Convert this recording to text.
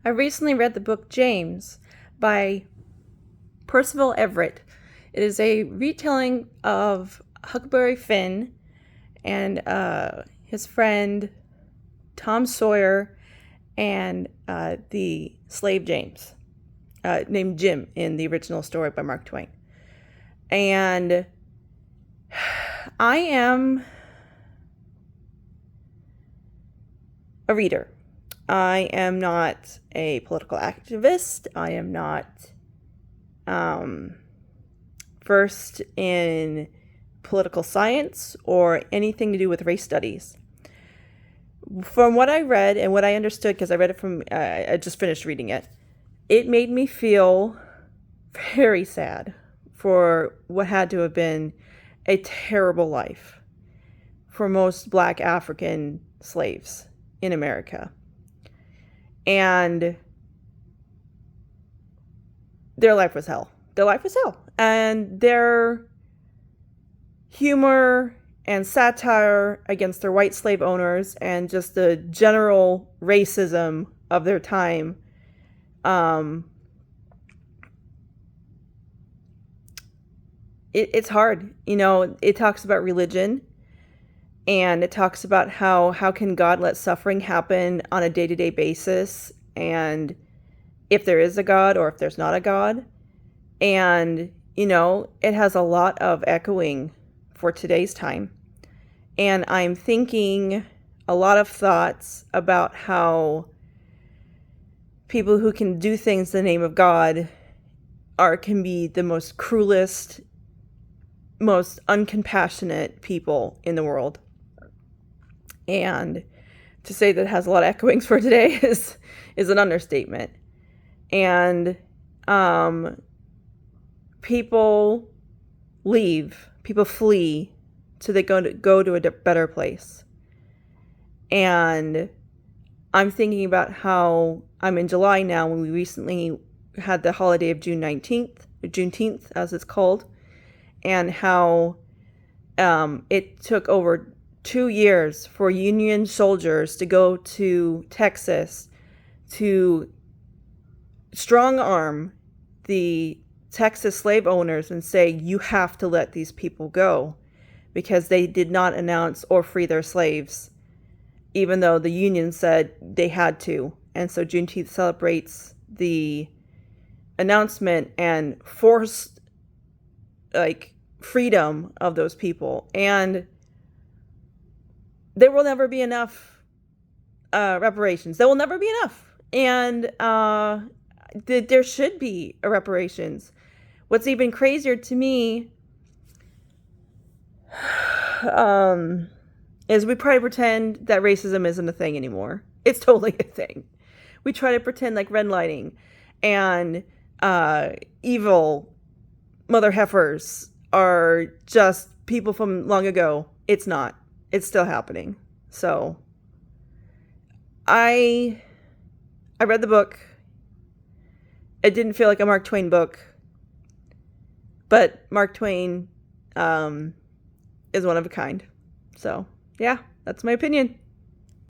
I recently read the book James by Percival Everett. It is a retelling of Huckleberry Finn and his friend Tom Sawyer and the slave James, named Jim in the original story by Mark Twain. And I am a reader. I am not a political activist. I am not versed in political science or anything to do with race studies. From what I read and what I understood, because I read it I just finished reading it, it made me feel very sad for what had to have been a terrible life for most Black African slaves in America. And their life was hell. Their life was hell. And their humor and satire against their white slave owners and just the general racism of their time it's hard. It talks about religion, and it talks about how can God let suffering happen on a day-to-day basis, and if there is a God or if there's not a God. And it has a lot of echoing for today's time. And I'm thinking a lot of thoughts about how people who can do things in the name of God can be the most cruelest, most uncompassionate people in the world. And to say that it has a lot of echoings for today is an understatement. And people leave, people flee so they go to a better place. And I'm thinking about how I'm in July now, when we recently had the holiday of Juneteenth, as it's called, and how it took over 2 years for Union soldiers to go to Texas to strong arm the Texas slave owners and say, you have to let these people go, because they did not announce or free their slaves, even though the Union said they had to. And so Juneteenth celebrates the announcement and forced freedom of those people. And there will never be enough reparations. There will never be enough. And there should be reparations. What's even crazier to me is we try to pretend that racism isn't a thing anymore. It's totally a thing. We try to pretend like redlining and evil mother heifers are just people from long ago. It's not. It's still happening. So I read the book. It didn't feel like a Mark Twain book, but Mark Twain is one of a kind. So yeah, that's my opinion.